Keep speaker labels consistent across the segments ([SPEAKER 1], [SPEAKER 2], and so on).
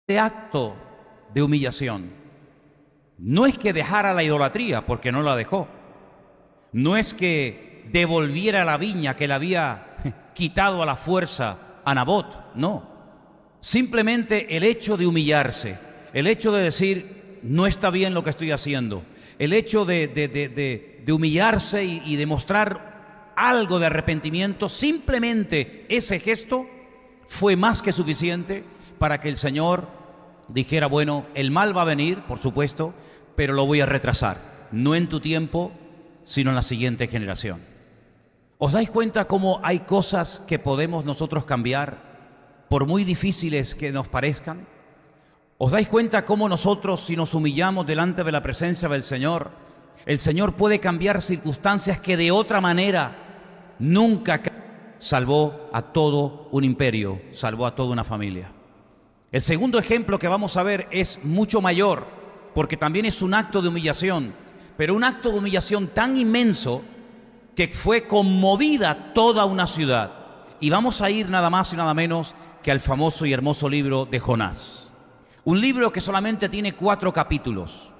[SPEAKER 1] Este acto de humillación no es que dejara la idolatría, porque no la dejó. No es que devolviera la viña que le había quitado a la fuerza a Nabot, no. Simplemente el hecho de humillarse, el hecho de decir, no está bien lo que estoy haciendo, el hecho de humillarse y demostrar algo de arrepentimiento, simplemente ese gesto fue más que suficiente para que el Señor dijera, bueno, el mal va a venir, por supuesto, pero lo voy a retrasar, no en tu tiempo, sino en la siguiente generación. ¿Os dais cuenta cómo hay cosas que podemos nosotros cambiar, por muy difíciles que nos parezcan? ¿Os dais cuenta cómo nosotros, si nos humillamos delante de la presencia del Señor, el Señor puede cambiar circunstancias que de otra manera nunca salvó a todo un imperio, salvó a toda una familia? El segundo ejemplo que vamos a ver es mucho mayor, porque también es un acto de humillación, pero un acto de humillación tan inmenso que fue conmovida toda una ciudad. Y vamos a ir nada más y nada menos que al famoso y hermoso libro de Jonás. Un libro que solamente tiene 4 capítulos.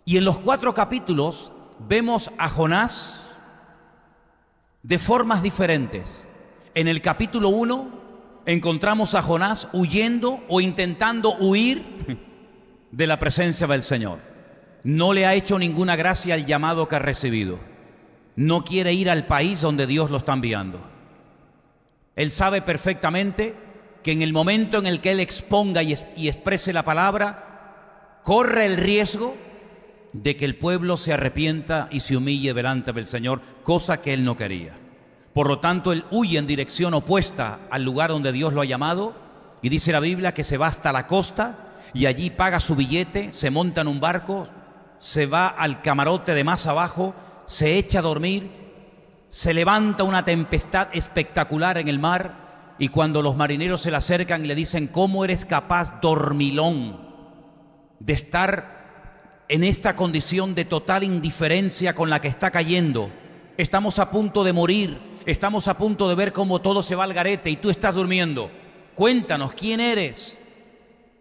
[SPEAKER 1] Y en los 4 capítulos vemos a Jonás de formas diferentes. En el capítulo 1 encontramos a Jonás huyendo o intentando huir de la presencia del Señor. No le ha hecho ninguna gracia al llamado que ha recibido. No quiere ir al país donde Dios lo está enviando. Él sabe perfectamente que en el momento en el que él exponga y exprese la palabra, corre el riesgo de que el pueblo se arrepienta y se humille delante del Señor, cosa que él no quería. Por lo tanto, él huye en dirección opuesta al lugar donde Dios lo ha llamado, y dice la Biblia que se va hasta la costa y allí paga su billete, se monta en un barco, se va al camarote de más abajo, se echa a dormir, se levanta una tempestad espectacular en el mar, y cuando los marineros se le acercan y le dicen, ¿cómo eres capaz, dormilón, de estar en esta condición de total indiferencia con la que está cayendo? Estamos a punto de morir, estamos a punto de ver cómo todo se va al garete y tú estás durmiendo. Cuéntanos, ¿quién eres?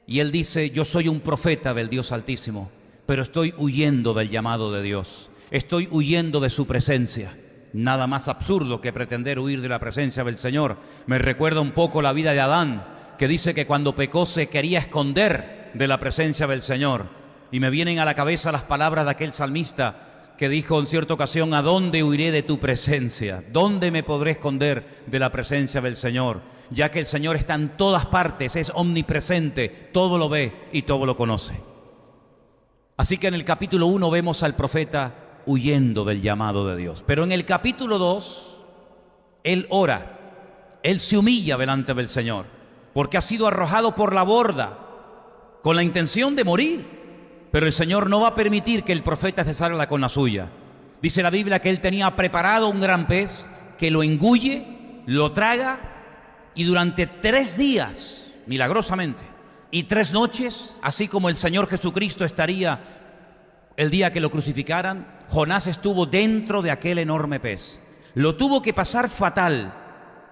[SPEAKER 1] Y él dice, yo soy un profeta del Dios Altísimo, pero estoy huyendo del llamado de Dios. Estoy huyendo de su presencia. Nada más absurdo que pretender huir de la presencia del Señor. Me recuerda un poco la vida de Adán, que dice que cuando pecó se quería esconder de la presencia del Señor. Y me vienen a la cabeza las palabras de aquel salmista que dijo en cierta ocasión, ¿a dónde huiré de tu presencia? ¿Dónde me podré esconder de la presencia del Señor? Ya que el Señor está en todas partes, es omnipresente, todo lo ve y todo lo conoce. Así que en el capítulo 1 vemos al profeta huyendo del llamado de Dios. Pero en el capítulo 2, él ora, él se humilla delante del Señor, porque ha sido arrojado por la borda con la intención de morir. Pero el Señor no va a permitir que el profeta se salga con la suya. Dice la Biblia que él tenía preparado un gran pez que lo engulle, lo traga, y durante 3 días, milagrosamente, y 3 noches, así como el Señor Jesucristo estaría el día que lo crucificaran, Jonás estuvo dentro de aquel enorme pez. Lo tuvo que pasar fatal,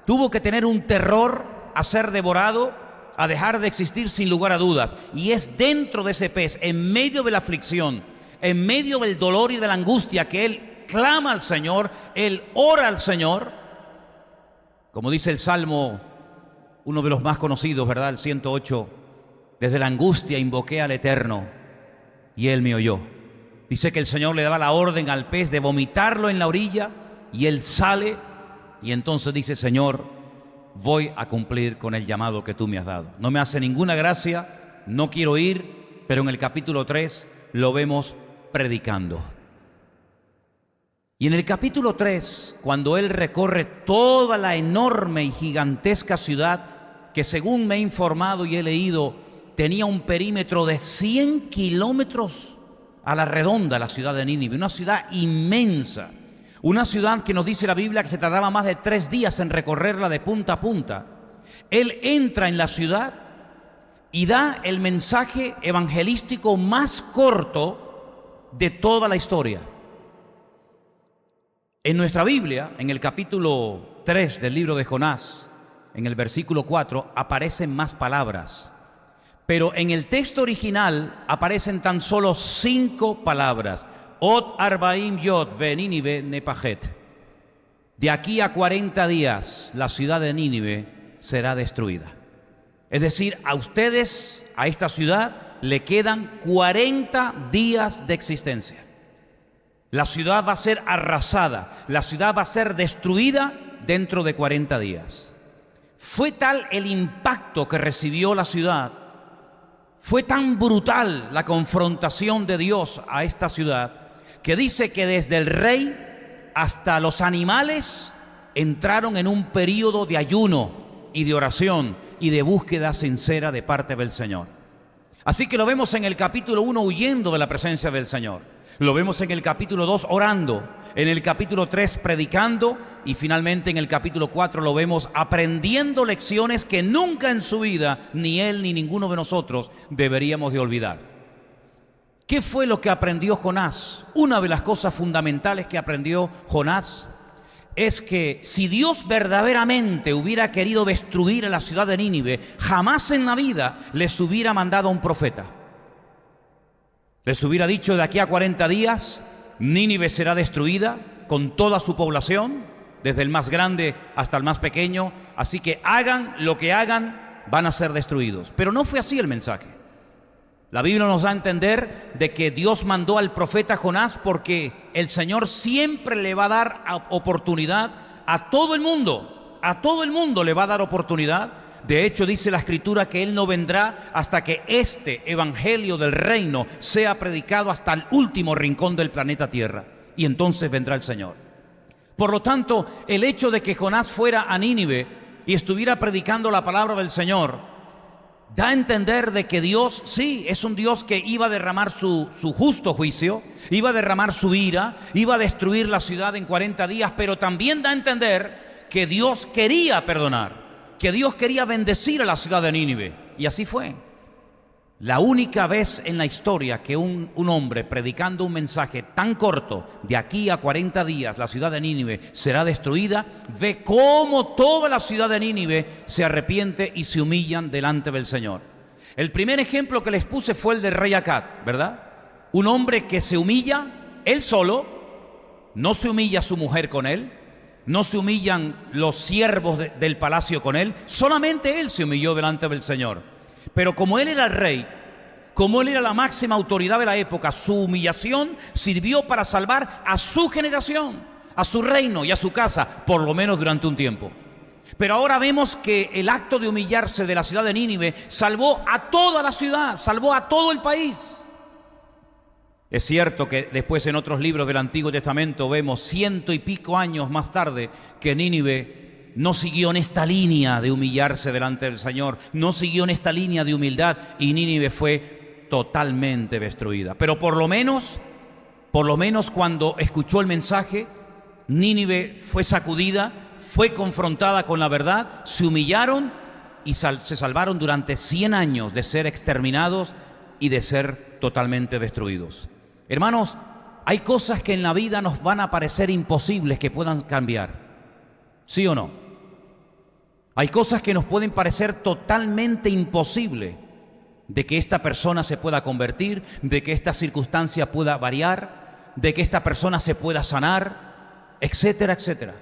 [SPEAKER 1] tuvo que tener un terror a ser devorado, a dejar de existir sin lugar a dudas. Y es dentro de ese pez, en medio de la aflicción, en medio del dolor y de la angustia, que él clama al Señor, él ora al Señor. Como dice el Salmo, uno de los más conocidos, ¿verdad? El 108, desde la angustia invoqué al Eterno y él me oyó. Dice que el Señor le daba la orden al pez de vomitarlo en la orilla, y él sale y entonces dice, Señor, voy a cumplir con el llamado que tú me has dado. No me hace ninguna gracia, no quiero ir, pero en el capítulo 3 lo vemos predicando. Y en el capítulo 3, cuando él recorre toda la enorme y gigantesca ciudad, que según me he informado y he leído, tenía un perímetro de 100 kilómetros a la redonda, la ciudad de Nínive, una ciudad inmensa. Una ciudad que nos dice la Biblia que se tardaba más de 3 días en recorrerla de punta a punta. Él entra en la ciudad y da el mensaje evangelístico más corto de toda la historia. En nuestra Biblia, en el capítulo 3 del libro de Jonás, en el versículo 4, aparecen más palabras. Pero en el texto original aparecen tan solo 5 palabras. Ot arbaim yot ve Nínive nepajet. De aquí a 40 días la ciudad de Nínive será destruida. Es decir, a ustedes, a esta ciudad, le quedan 40 días de existencia. La ciudad va a ser arrasada, la ciudad va a ser destruida dentro de 40 días. Fue tal el impacto que recibió la ciudad, fue tan brutal la confrontación de Dios a esta ciudad, que dice que desde el rey hasta los animales entraron en un periodo de ayuno y de oración y de búsqueda sincera de parte del Señor. Así que lo vemos en el capítulo 1 huyendo de la presencia del Señor. Lo vemos en el capítulo 2 orando, en el capítulo 3 predicando y finalmente en el capítulo 4 lo vemos aprendiendo lecciones que nunca en su vida ni él ni ninguno de nosotros deberíamos de olvidar. ¿Qué fue lo que aprendió Jonás? Una de las cosas fundamentales que aprendió Jonás es que si Dios verdaderamente hubiera querido destruir a la ciudad de Nínive, jamás en la vida les hubiera mandado a un profeta. Les hubiera dicho: de aquí a 40 días Nínive será destruida con toda su población, desde el más grande hasta el más pequeño, así que hagan lo que hagan, van a ser destruidos. Pero no fue así el mensaje. La Biblia nos da a entender de que Dios mandó al profeta Jonás porque el Señor siempre le va a dar oportunidad a todo el mundo le va a dar oportunidad. De hecho, dice la Escritura que Él no vendrá hasta que este evangelio del reino sea predicado hasta el último rincón del planeta Tierra. Y entonces vendrá el Señor. Por lo tanto, el hecho de que Jonás fuera a Nínive y estuviera predicando la palabra del Señor, da a entender de que Dios, sí, es un Dios que iba a derramar su justo juicio, iba a derramar su ira, iba a destruir la ciudad en 40 días, pero también da a entender que Dios quería perdonar, que Dios quería bendecir a la ciudad de Nínive. Y así fue. La única vez en la historia que un hombre predicando un mensaje tan corto, de aquí a 40 días la ciudad de Nínive será destruida, ve cómo toda la ciudad de Nínive se arrepiente y se humillan delante del Señor. El primer ejemplo que les puse fue el del rey Acab, ¿verdad? Un hombre que se humilla, él solo, no se humilla su mujer con él, no se humillan los siervos del palacio con él, solamente él se humilló delante del Señor. Pero como él era el rey, como él era la máxima autoridad de la época, su humillación sirvió para salvar a su generación, a su reino y a su casa, por lo menos durante un tiempo. Pero ahora vemos que el acto de humillarse de la ciudad de Nínive salvó a toda la ciudad, salvó a todo el país. Es cierto que después en otros libros del Antiguo Testamento vemos 100 y pico años más tarde que Nínive no siguió en esta línea de humillarse delante del Señor, no siguió en esta línea de humildad y Nínive fue totalmente destruida. Pero por lo menos cuando escuchó el mensaje, Nínive fue sacudida, fue confrontada con la verdad, se humillaron y se salvaron durante 100 años de ser exterminados y de ser totalmente destruidos. Hermanos, hay cosas que en la vida nos van a parecer imposibles que puedan cambiar. ¿Sí o no? Hay cosas que nos pueden parecer totalmente imposibles de que esta persona se pueda convertir, de que esta circunstancia pueda variar, de que esta persona se pueda sanar, etcétera, etcétera.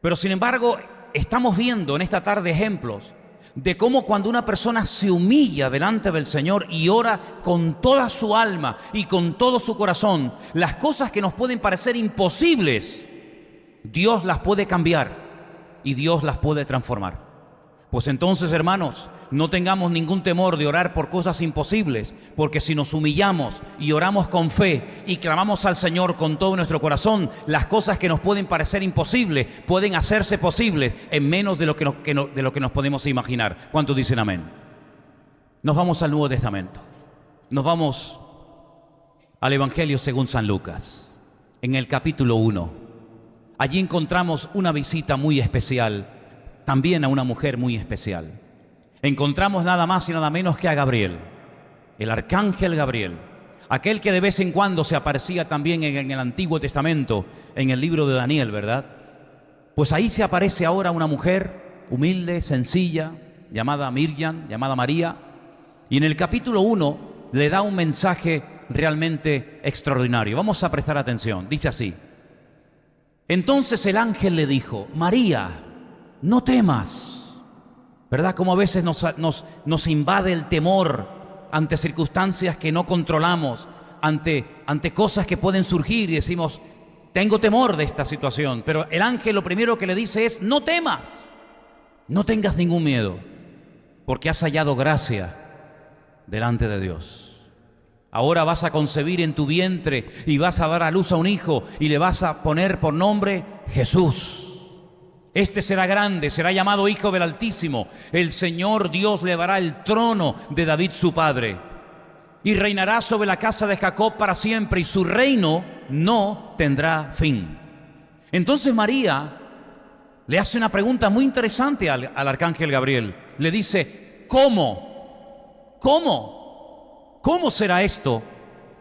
[SPEAKER 1] Pero sin embargo, estamos viendo en esta tarde ejemplos de cómo cuando una persona se humilla delante del Señor y ora con toda su alma y con todo su corazón, las cosas que nos pueden parecer imposibles, Dios las puede cambiar y Dios las puede transformar. Pues entonces, hermanos, no tengamos ningún temor de orar por cosas imposibles, porque si nos humillamos y oramos con fe y clamamos al Señor con todo nuestro corazón, las cosas que nos pueden parecer imposibles pueden hacerse posibles en menos de lo que nos podemos imaginar. ¿Cuántos dicen amén? Nos vamos al Nuevo Testamento. Nos vamos al Evangelio según San Lucas, en el capítulo 1. Allí encontramos una visita muy especial, también a una mujer muy especial. Encontramos nada más y nada menos que a Gabriel, el arcángel Gabriel, aquel que de vez en cuando se aparecía también en el Antiguo Testamento, en el libro de Daniel, ¿verdad? Pues ahí se aparece ahora una mujer humilde, sencilla, llamada Miriam, llamada María, Y en el capítulo 1 le da un mensaje realmente extraordinario. Vamos a prestar atención. Dice así: entonces el ángel le dijo, María, no temas. ¿Verdad? Como a veces nos invade el temor ante circunstancias que no controlamos, ante cosas que pueden surgir y decimos, tengo temor de esta situación. Pero el ángel lo primero que le dice es, no temas, no tengas ningún miedo, porque has hallado gracia delante de Dios. Ahora vas a concebir en tu vientre y vas a dar a luz a un hijo y le vas a poner por nombre Jesús. Este será grande, será llamado Hijo del Altísimo. El Señor Dios le dará el trono de David su padre y reinará sobre la casa de Jacob para siempre, y su reino no tendrá fin. Entonces María le hace una pregunta muy interesante al arcángel Gabriel. Le dice, ¿cómo? ¿Cómo será esto?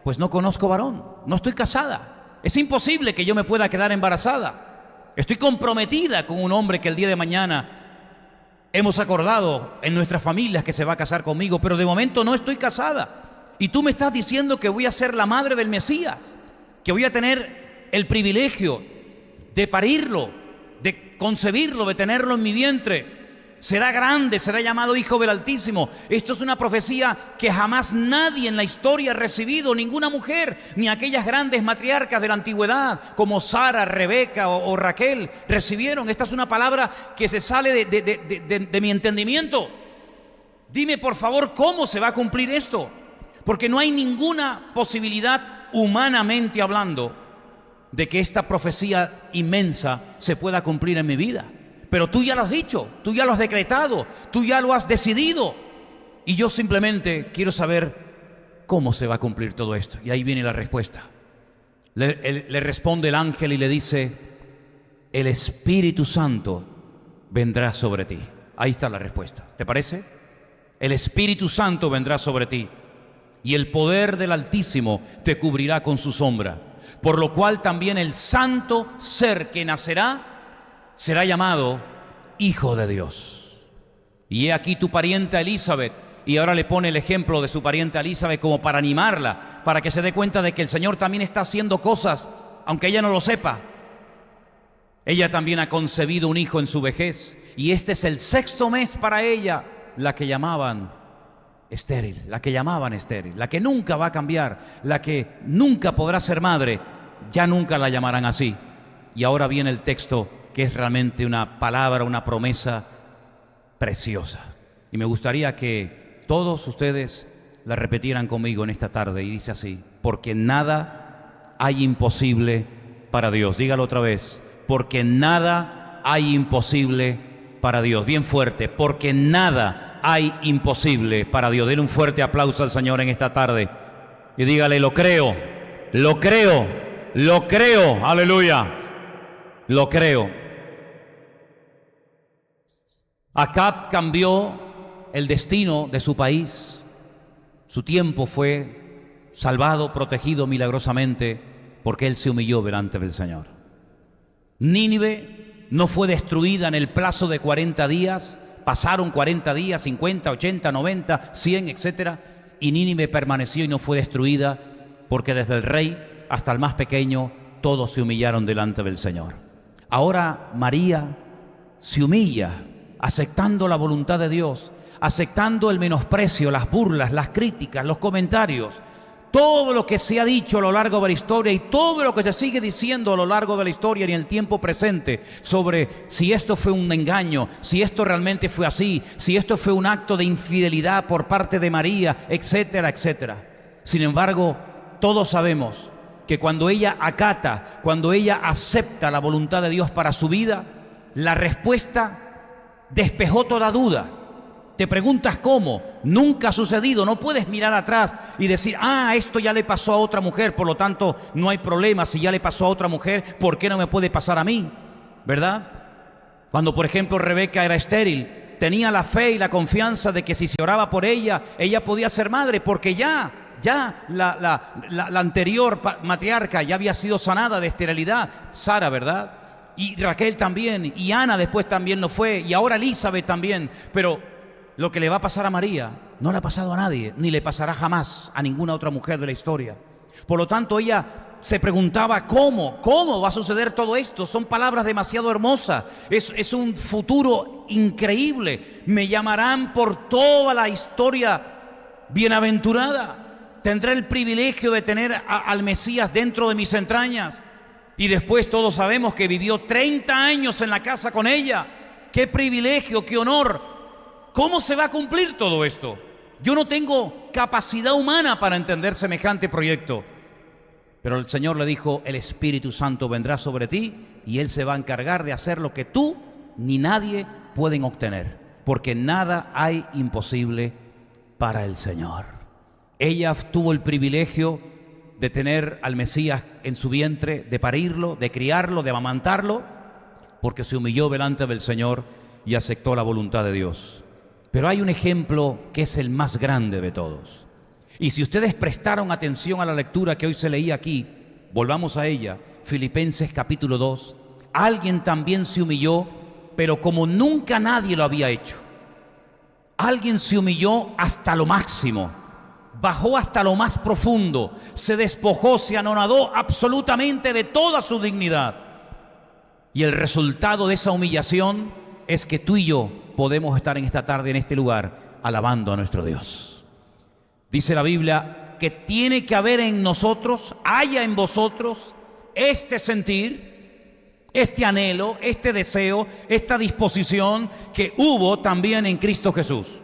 [SPEAKER 1] Pues no conozco varón, no estoy casada. Es imposible que yo me pueda quedar embarazada. Estoy comprometida con un hombre que el día de mañana hemos acordado en nuestras familias que se va a casar conmigo, pero de momento no estoy casada. Y tú me estás diciendo que voy a ser la madre del Mesías, que voy a tener el privilegio de parirlo, de concebirlo, de tenerlo en mi vientre. Será grande, será llamado Hijo del Altísimo. Esto es una profecía que jamás nadie en la historia ha recibido, ninguna mujer, ni aquellas grandes matriarcas de la antigüedad como Sara, Rebeca o Raquel recibieron. Esta es una palabra que se sale de mi entendimiento. Dime por favor cómo se va a cumplir esto, porque no hay ninguna posibilidad humanamente hablando de que esta profecía inmensa se pueda cumplir en mi vida. Pero tú ya lo has dicho, tú ya lo has decretado, tú ya lo has decidido. Y yo simplemente quiero saber cómo se va a cumplir todo esto. Y ahí viene la respuesta. Le responde el ángel y le dice, el Espíritu Santo vendrá sobre ti. Ahí está la respuesta. ¿Te parece? El Espíritu Santo vendrá sobre ti, y el poder del Altísimo te cubrirá con su sombra. Por lo cual también el santo ser que nacerá será llamado Hijo de Dios. Y he aquí tu parienta Elizabeth, y ahora le pone el ejemplo de su parienta Elizabeth como para animarla, para que se dé cuenta de que el Señor también está haciendo cosas, aunque ella no lo sepa. Ella también ha concebido un hijo en su vejez, y este es el 6º mes para ella, la que llamaban estéril, la que nunca va a cambiar, la que nunca podrá ser madre, ya nunca la llamarán así. Y ahora viene el texto que es realmente una palabra, una promesa preciosa. Y me gustaría que todos ustedes la repitieran conmigo en esta tarde, y dice así: porque nada hay imposible para Dios. Dígalo otra vez: porque nada hay imposible para Dios. Bien fuerte: porque nada hay imposible para Dios. Denle un fuerte aplauso al Señor en esta tarde y dígale: lo creo, lo creo, lo creo, aleluya, lo creo. Acab cambió el destino de su país. Su tiempo fue salvado, protegido milagrosamente, porque él se humilló delante del Señor. Nínive no fue destruida en el plazo de 40 días. Pasaron 40 días, 50, 80, 90, 100, etc. Y Nínive permaneció y no fue destruida, porque desde el rey hasta el más pequeño todos se humillaron delante del Señor. Ahora María se humilla, aceptando la voluntad de Dios, aceptando el menosprecio, las burlas, las críticas, los comentarios, todo lo que se ha dicho a lo largo de la historia y todo lo que se sigue diciendo a lo largo de la historia y en el tiempo presente sobre si esto fue un engaño, si esto realmente fue así, si esto fue un acto de infidelidad por parte de María, etcétera, etcétera. Sin embargo, todos sabemos que cuando ella acata, cuando ella acepta la voluntad de Dios para su vida, la respuesta despejó toda duda. Te preguntas cómo, nunca ha sucedido, no puedes mirar atrás y decir, esto ya le pasó a otra mujer, por lo tanto no hay problema. Si ya le pasó a otra mujer, ¿por qué no me puede pasar a mí? ¿Verdad? Cuando por ejemplo Rebeca era estéril, tenía la fe y la confianza de que si se oraba por ella, ella podía ser madre, porque ya la anterior matriarca ya había sido sanada de esterilidad, Sara, ¿verdad? Y Raquel también, y Ana después también lo fue, y ahora Elizabeth también. Pero Lo que le va a pasar a María no le ha pasado a nadie, ni le pasará jamás a ninguna otra mujer de la historia. Por lo tanto, ella se preguntaba ¿cómo va a suceder todo esto? Son palabras demasiado hermosas, es un futuro increíble. Me llamarán por toda la historia bienaventurada. Tendré el privilegio de tener al Mesías dentro de mis entrañas. Y después todos sabemos que vivió 30 años en la casa con ella. ¡Qué privilegio, qué honor! ¿Cómo se va a cumplir todo esto? Yo no tengo capacidad humana para entender semejante proyecto. Pero el Señor le dijo, el Espíritu Santo vendrá sobre ti y Él se va a encargar de hacer lo que tú ni nadie pueden obtener, porque nada hay imposible para el Señor. Ella tuvo el privilegio de tener al Mesías en su vientre, de parirlo, de criarlo, de amamantarlo, porque se humilló delante del Señor y aceptó la voluntad de Dios. Pero hay un ejemplo que es el más grande de todos. Y si ustedes prestaron atención a la lectura que hoy se leía aquí, volvamos a ella, Filipenses capítulo 2, alguien también se humilló, pero como nunca nadie lo había hecho. Alguien se humilló hasta lo máximo, bajó hasta lo más profundo, se despojó, se anonadó absolutamente de toda su dignidad. Y el resultado de esa humillación es que tú y yo podemos estar en esta tarde, en este lugar, alabando a nuestro Dios. Dice la Biblia que tiene que haber en nosotros, haya en vosotros, este sentir, este anhelo, este deseo, esta disposición que hubo también en Cristo Jesús.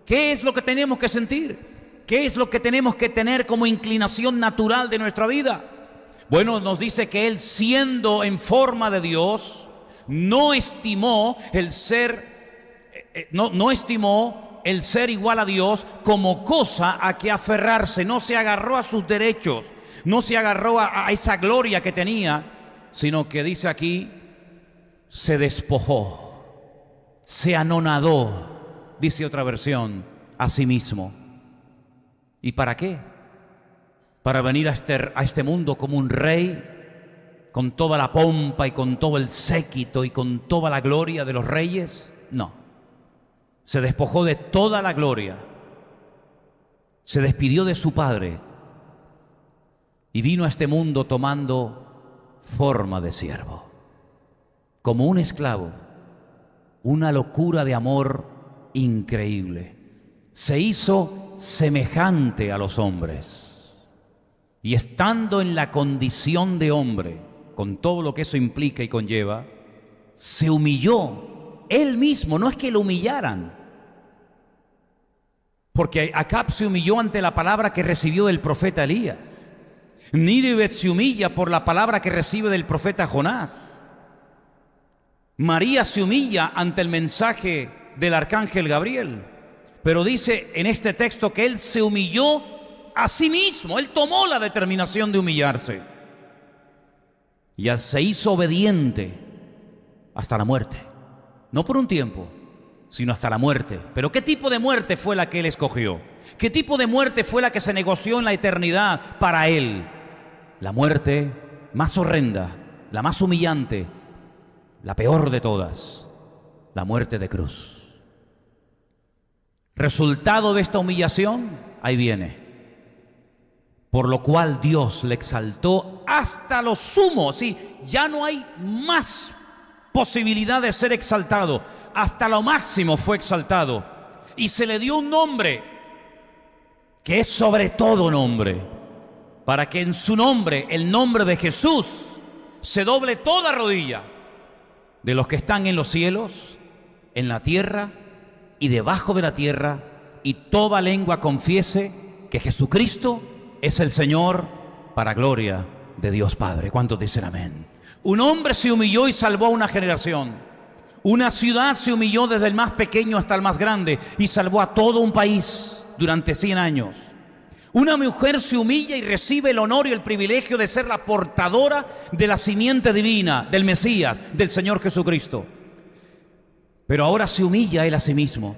[SPEAKER 1] ¿Qué es lo que tenemos que sentir? ¿Qué es lo que tenemos que tener como inclinación natural de nuestra vida? Bueno, nos dice que Él, siendo en forma de Dios, no estimó el ser igual a Dios como cosa a que aferrarse. No se agarró a sus derechos, no se agarró a esa gloria que tenía, sino que dice aquí, se despojó, se anonadó, dice otra versión, a sí mismo. ¿Y para qué? ¿Para venir a este mundo como un rey, con toda la pompa y con todo el séquito y con toda la gloria de los reyes? No. Se despojó de toda la gloria, se despidió de su Padre y vino a este mundo tomando forma de siervo, como un esclavo, una locura de amor increíble. Se hizo semejante a los hombres y estando en la condición de hombre, con todo lo que eso implica y conlleva, se humilló Él mismo, no es que lo humillaran. Porque Acab se humilló ante la palabra que recibió del profeta Elías. Nínive se humilla por la palabra que recibe del profeta Jonás. María se humilla ante el mensaje del arcángel Gabriel. Pero dice en este texto que Él se humilló a sí mismo. Él tomó la determinación de humillarse. Y se hizo obediente hasta la muerte. No por un tiempo, sino hasta la muerte. Pero ¿qué tipo de muerte fue la que Él escogió? ¿Qué tipo de muerte fue la que se negoció en la eternidad para Él? La muerte más horrenda, la más humillante, la peor de todas, la muerte de cruz. Resultado de esta humillación, ahí viene. Por lo cual Dios le exaltó hasta lo sumo. Sí, ya no hay más posibilidad de ser exaltado. Hasta lo máximo fue exaltado. Y se le dio un nombre que es sobre todo nombre, para que en su nombre, el nombre de Jesús, se doble toda rodilla de los que están en los cielos, en la tierra y debajo de la tierra, y toda lengua confiese que Jesucristo es el Señor, para gloria de Dios Padre. ¿Cuántos dicen amén? Un hombre se humilló y salvó a una generación. Una ciudad se humilló desde el más pequeño hasta el más grande y salvó a todo un país durante 100 años. Una mujer se humilla y recibe el honor y el privilegio de ser la portadora de la simiente divina, del Mesías, del Señor Jesucristo. Pero ahora se humilla Él a sí mismo.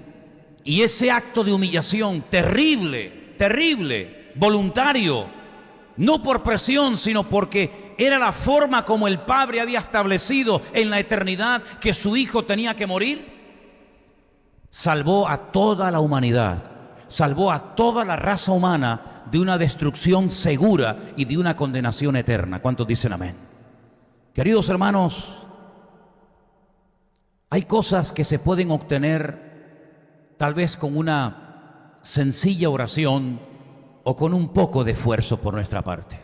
[SPEAKER 1] Y ese acto de humillación terrible, terrible, voluntario, no por presión, sino porque era la forma como el Padre había establecido en la eternidad que su Hijo tenía que morir. salvó a toda la humanidad, salvó a toda la raza humana de una destrucción segura y de una condenación eterna. ¿Cuántos dicen amén? Queridos hermanos, hay cosas que se pueden obtener tal vez con una sencilla oración o con un poco de esfuerzo por nuestra parte.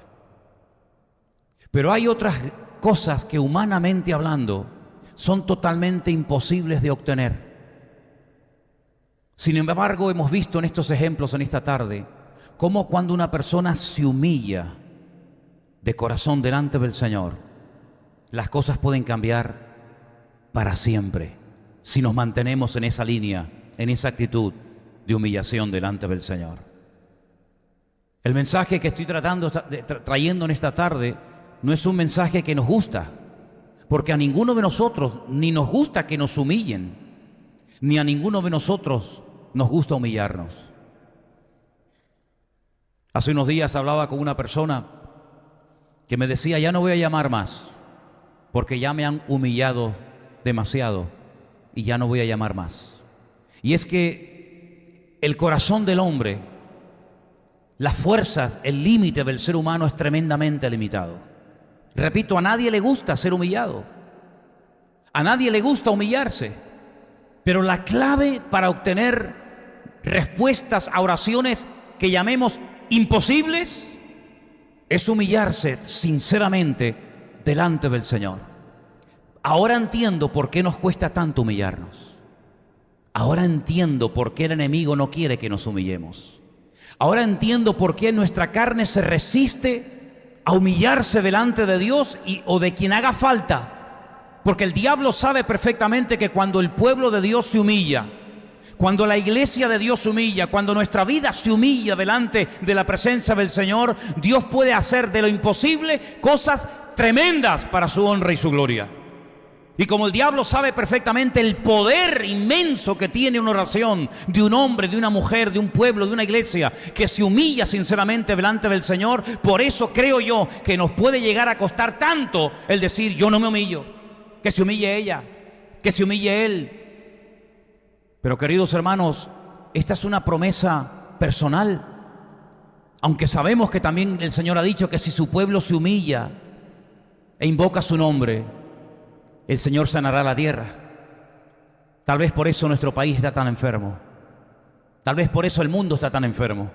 [SPEAKER 1] Pero hay otras cosas que, humanamente hablando, son totalmente imposibles de obtener. Sin embargo, hemos visto en estos ejemplos en esta tarde cómo cuando una persona se humilla de corazón delante del Señor, las cosas pueden cambiar para siempre si nos mantenemos en esa línea, en esa actitud de humillación delante del Señor. El mensaje que estoy trayendo en esta tarde no es un mensaje que nos gusta, porque a ninguno de nosotros ni nos gusta que nos humillen, ni a ninguno de nosotros nos gusta humillarnos. Hace unos días hablaba con una persona que me decía: ya no voy a llamar más, porque ya me han humillado demasiado y ya no voy a llamar más. Y es que el corazón del hombre, las fuerzas, el límite del ser humano es tremendamente limitado. Repito, a nadie le gusta ser humillado, a nadie le gusta humillarse, pero la clave para obtener respuestas a oraciones que llamemos imposibles es humillarse sinceramente delante del Señor. Ahora entiendo por qué nos cuesta tanto humillarnos. Ahora entiendo por qué el enemigo no quiere que nos humillemos. Ahora entiendo por qué nuestra carne se resiste a humillarse delante de Dios o de quien haga falta. Porque el diablo sabe perfectamente que cuando el pueblo de Dios se humilla, cuando la iglesia de Dios se humilla, cuando nuestra vida se humilla delante de la presencia del Señor, Dios puede hacer de lo imposible cosas tremendas para su honra y su gloria. Y como el diablo sabe perfectamente el poder inmenso que tiene una oración de un hombre, de una mujer, de un pueblo, de una iglesia que se humilla sinceramente delante del Señor, por eso creo yo que nos puede llegar a costar tanto el decir: yo no me humillo, que se humille ella, que se humille él. Pero queridos hermanos, esta es una promesa personal, aunque sabemos que también el Señor ha dicho que si su pueblo se humilla e invoca su nombre, el Señor sanará la tierra. Tal vez por eso nuestro país está tan enfermo. Tal vez por eso el mundo está tan enfermo.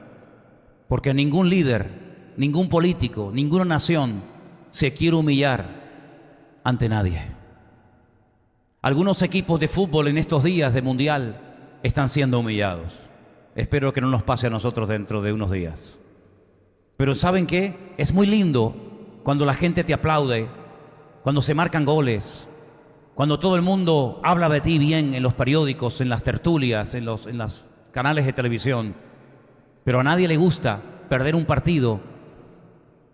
[SPEAKER 1] Porque ningún líder, ningún político, ninguna nación se quiere humillar ante nadie. Algunos equipos de fútbol en estos días de mundial están siendo humillados. Espero que no nos pase a nosotros dentro de unos días. Pero ¿saben qué? Es muy lindo cuando la gente te aplaude, cuando se marcan goles, cuando todo el mundo habla de ti bien en los periódicos, en las tertulias, en los canales de televisión. Pero a nadie le gusta perder un partido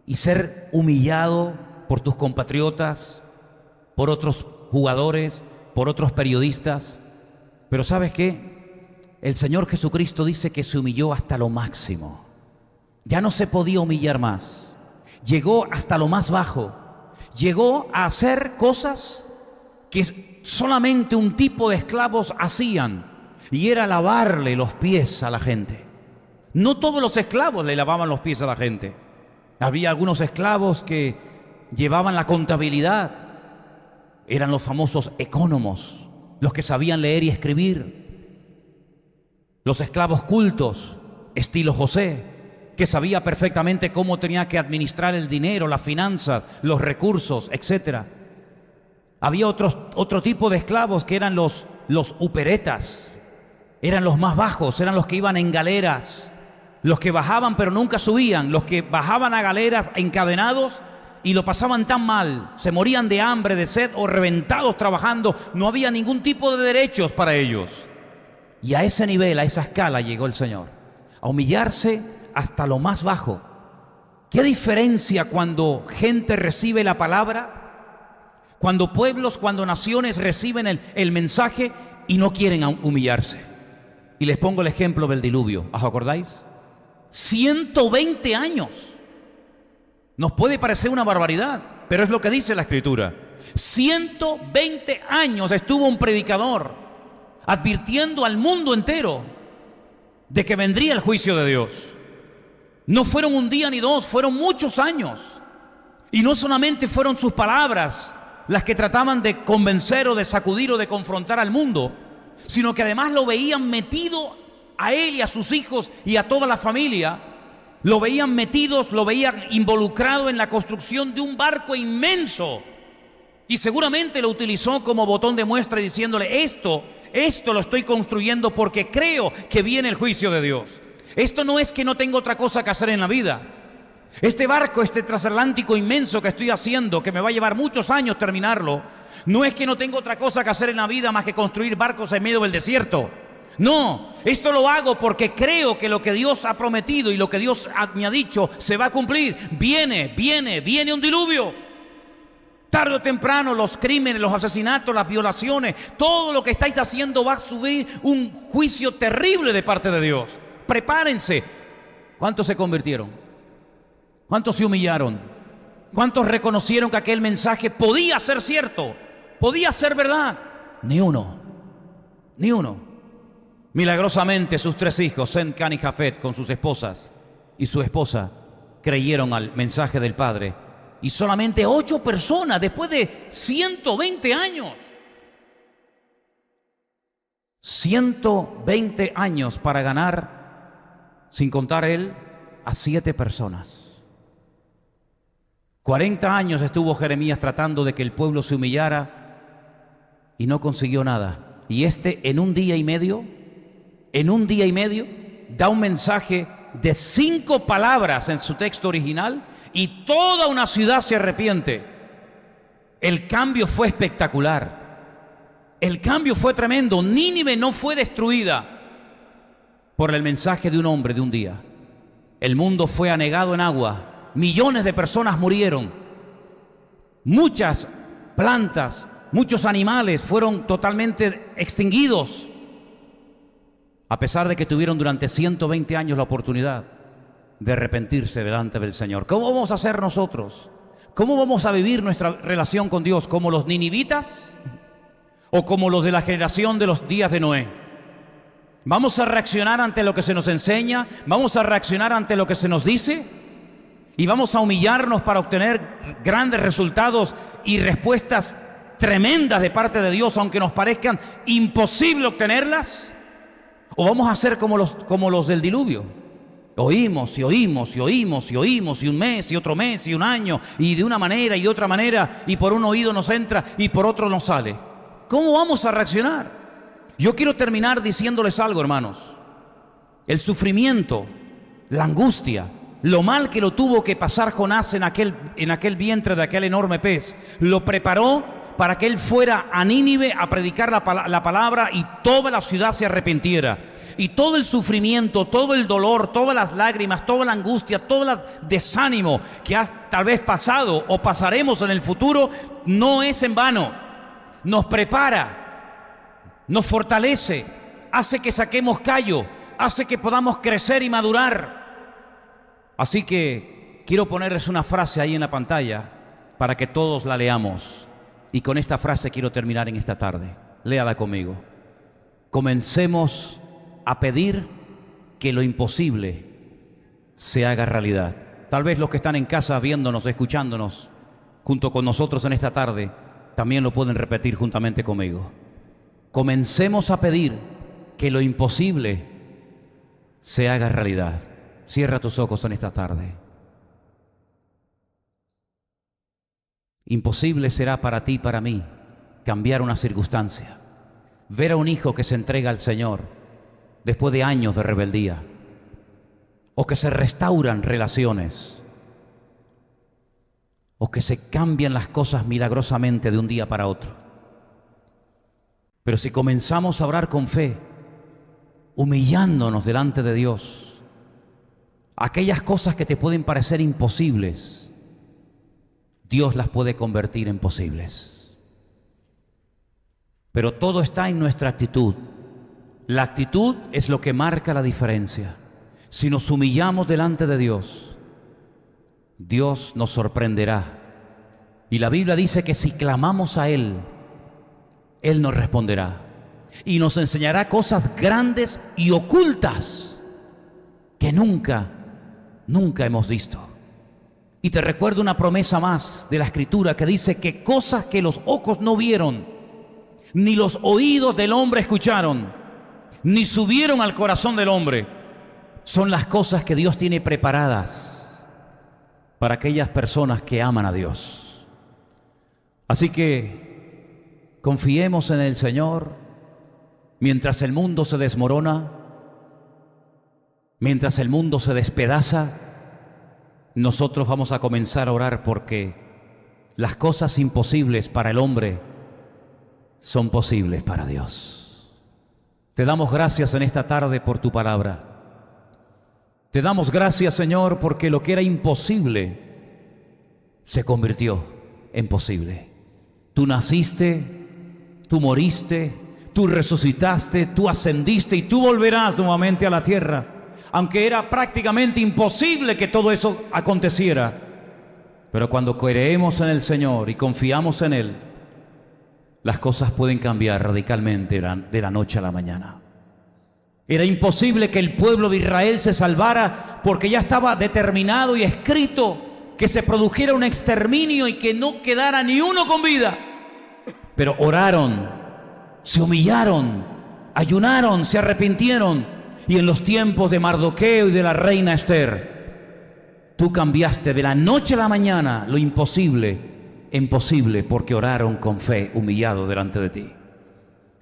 [SPEAKER 1] y ser humillado por tus compatriotas, por otros jugadores, por otros periodistas. Pero ¿sabes qué? El Señor Jesucristo dice que se humilló hasta lo máximo. Ya no se podía humillar más. Llegó hasta lo más bajo. Llegó a hacer cosas que solamente un tipo de esclavos hacían, y era lavarle los pies a la gente. No todos los esclavos le lavaban los pies a la gente. Había algunos esclavos que llevaban la contabilidad. Eran los famosos ecónomos, los que sabían leer y escribir. Los esclavos cultos, estilo José, que sabía perfectamente cómo tenía que administrar el dinero, las finanzas, los recursos, etc. Había otro tipo de esclavos que eran los uperetas. Eran los más bajos, eran los que iban en galeras, los que bajaban pero nunca subían, los que bajaban a galeras encadenados y lo pasaban tan mal, se morían de hambre, de sed o reventados trabajando. No había ningún tipo de derechos para ellos. Y a ese nivel, a esa escala llegó el Señor, a humillarse hasta lo más bajo. ¿Qué diferencia cuando gente recibe la palabra? Cuando pueblos, cuando naciones reciben el mensaje y no quieren humillarse. Y les pongo el ejemplo del diluvio. ¿Os acordáis? 120 años. Nos puede parecer una barbaridad, pero es lo que dice la Escritura. 120 años estuvo un predicador advirtiendo al mundo entero de que vendría el juicio de Dios. No fueron un día ni dos, fueron muchos años. Y no solamente fueron sus palabras las que trataban de convencer o de sacudir o de confrontar al mundo, sino que además lo veían metido a él y a sus hijos y a toda la familia. Lo veían metidos, lo veían involucrado en la construcción de un barco inmenso. Y seguramente lo utilizó como botón de muestra diciéndole, esto lo estoy construyendo porque creo que viene el juicio de Dios. Esto no es que no tengo otra cosa que hacer en la vida. Este barco, este transatlántico inmenso que estoy haciendo, que me va a llevar muchos años terminarlo, no es que no tengo otra cosa que hacer en la vida más que construir barcos en medio del desierto. No, esto lo hago porque creo que lo que Dios ha prometido y lo que Dios me ha dicho se va a cumplir. Viene un diluvio. Tarde o temprano los crímenes, los asesinatos, las violaciones, todo lo que estáis haciendo va a sufrir un juicio terrible de parte de Dios. Prepárense. ¿Cuántos se convirtieron? ¿Cuántos se humillaron? ¿Cuántos reconocieron que aquel mensaje podía ser cierto? ¿Podía ser verdad? Ni uno. Ni uno. Milagrosamente sus 3 hijos, Sem, Cam y Jafet, con sus esposas y su esposa, creyeron al mensaje del Padre. Y solamente 8 personas después de 120 años. 120 años para ganar, sin contar él, a 7 personas. 40 años estuvo Jeremías tratando de que el pueblo se humillara y no consiguió nada. Y en un día y medio, da un mensaje de 5 palabras en su texto original y toda una ciudad se arrepiente. El cambio fue espectacular. El cambio fue tremendo. Nínive no fue destruida por el mensaje de un hombre de un día. El mundo fue anegado en agua. Millones de personas murieron. Muchas plantas, muchos animales fueron totalmente extinguidos. A pesar de que tuvieron durante 120 años la oportunidad de arrepentirse delante del Señor. ¿Cómo vamos a hacer nosotros? ¿Cómo vamos a vivir nuestra relación con Dios? ¿Como los ninivitas o como los de la generación de los días de Noé? ¿Vamos a reaccionar ante lo que se nos enseña? ¿Vamos a reaccionar ante lo que se nos dice? ¿Y vamos a humillarnos para obtener grandes resultados y respuestas tremendas de parte de Dios, aunque nos parezcan imposible obtenerlas? ¿O vamos a ser como los del diluvio? Oímos y oímos y oímos y oímos, y un mes y otro mes y un año, y de una manera y de otra manera, y por un oído nos entra y por otro nos sale. ¿Cómo vamos a reaccionar? Yo quiero terminar diciéndoles algo, hermanos. El sufrimiento, la angustia, lo mal que lo tuvo que pasar Jonás en aquel vientre de aquel enorme pez, lo preparó para que él fuera a Nínive a predicar la palabra y toda la ciudad se arrepintiera. Y todo el sufrimiento, todo el dolor, todas las lágrimas, toda la angustia, todo el desánimo que has tal vez pasado o pasaremos en el futuro, no es en vano. Nos prepara, nos fortalece, hace que saquemos callo, hace que podamos crecer y madurar. Así que quiero ponerles una frase ahí en la pantalla para que todos la leamos. Y con esta frase quiero terminar en esta tarde. Léala conmigo. Comencemos a pedir que lo imposible se haga realidad. Tal vez los que están en casa viéndonos, escuchándonos, junto con nosotros en esta tarde, también lo pueden repetir juntamente conmigo. Comencemos a pedir que lo imposible se haga realidad. Cierra tus ojos en esta tarde. Imposible será para ti y para mí cambiar una circunstancia. Ver a un hijo que se entrega al Señor después de años de rebeldía, o que se restauran relaciones, o que se cambian las cosas milagrosamente de un día para otro. Pero si comenzamos a orar con fe, humillándonos delante de Dios, aquellas cosas que te pueden parecer imposibles, Dios las puede convertir en posibles. Pero todo está en nuestra actitud. La actitud es lo que marca la diferencia. Si nos humillamos delante de Dios, Dios nos sorprenderá. Y la Biblia dice que si clamamos a Él, Él nos responderá. y nos enseñará cosas grandes y ocultas que nunca hemos visto. Y te recuerdo una promesa más de la Escritura que dice que cosas que los ojos no vieron, ni los oídos del hombre escucharon, ni subieron al corazón del hombre, son las cosas que Dios tiene preparadas para aquellas personas que aman a Dios. Así que confiemos en el Señor mientras el mundo se desmorona, mientras el mundo se despedaza. Nosotros vamos a comenzar a orar porque las cosas imposibles para el hombre son posibles para Dios. Te damos gracias en esta tarde por tu palabra. Te damos gracias, Señor, porque lo que era imposible se convirtió en posible. Tú naciste, tú moriste, tú resucitaste, tú ascendiste y tú volverás nuevamente a la tierra. Aunque era prácticamente imposible que todo eso aconteciera. Pero cuando creemos en el Señor y confiamos en Él, las cosas pueden cambiar radicalmente de la noche a la mañana. Era imposible que el pueblo de Israel se salvara porque ya estaba determinado y escrito que se produjera un exterminio y que no quedara ni uno con vida. Pero oraron, se humillaron, ayunaron, se arrepintieron. Y en los tiempos de Mardoqueo y de la reina Esther, tú cambiaste de la noche a la mañana lo imposible en posible porque oraron con fe, humillados delante de ti.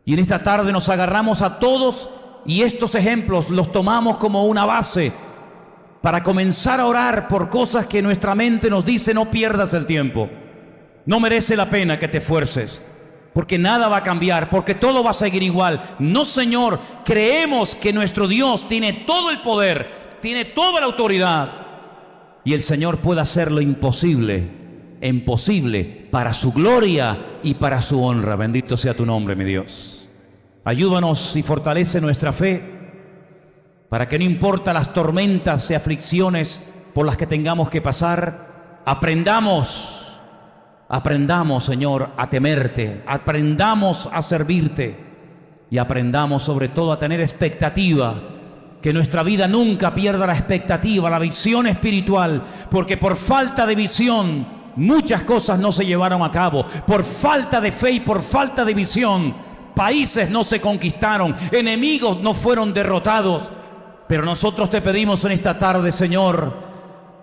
[SPEAKER 1] Y en esta tarde nos agarramos a todos y estos ejemplos los tomamos como una base para comenzar a orar por cosas que nuestra mente nos dice: no pierdas el tiempo, no merece la pena que te esfuerces, porque nada va a cambiar, porque todo va a seguir igual. No, Señor, creemos que nuestro Dios tiene todo el poder, tiene toda la autoridad, y el Señor puede hacer lo imposible en posible para su gloria y para su honra. Bendito sea tu nombre, mi Dios. Ayúdanos y fortalece nuestra fe para que no importa las tormentas y aflicciones por las que tengamos que pasar, aprendamos, Señor, a temerte, aprendamos a servirte y aprendamos sobre todo a tener expectativa, que nuestra vida nunca pierda la expectativa, la visión espiritual, porque por falta de visión muchas cosas no se llevaron a cabo. Por falta de fe y por falta de visión, países no se conquistaron, enemigos no fueron derrotados. Pero nosotros te pedimos en esta tarde, Señor,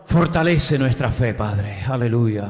[SPEAKER 1] fortalece nuestra fe, Padre. Aleluya.